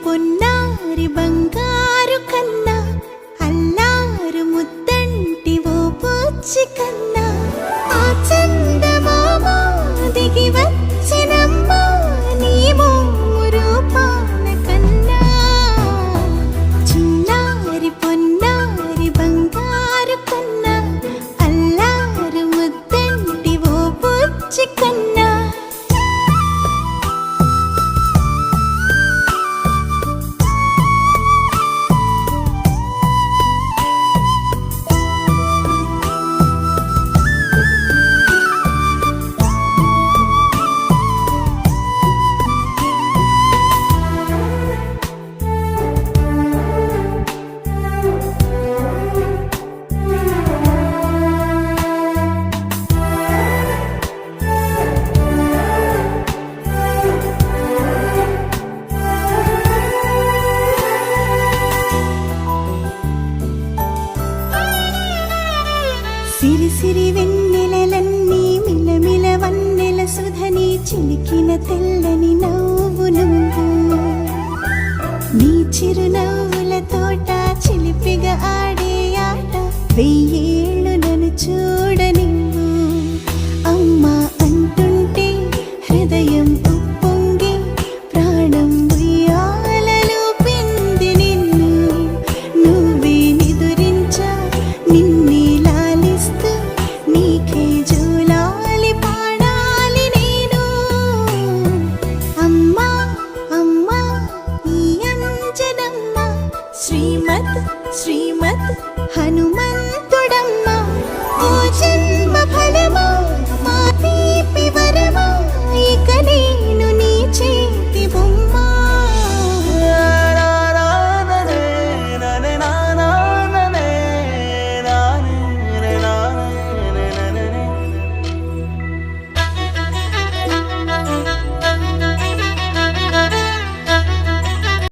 పొన్నారి బంగారు కన్నా అల్లారు ముద్దంటి ఓ పూచి కన్నా ఆ చందమామ దిగి వచ్చినమ్మా నీ మోము రూపాన కన్నా చిన్నారి పొన్నారి బంగారు కన్నా అల్లారు ముద్దంటి ఓ పూచి కన్నా సిరి సిరి వెన్నెలలన్నీ మిలమిల వన్నెల సుధని చిలికిన తెల్లని నవ్వు నువ్వు నీ చిరునవ్వుల తోట చిలిపిగా ఆడే ఆట వెయ్యి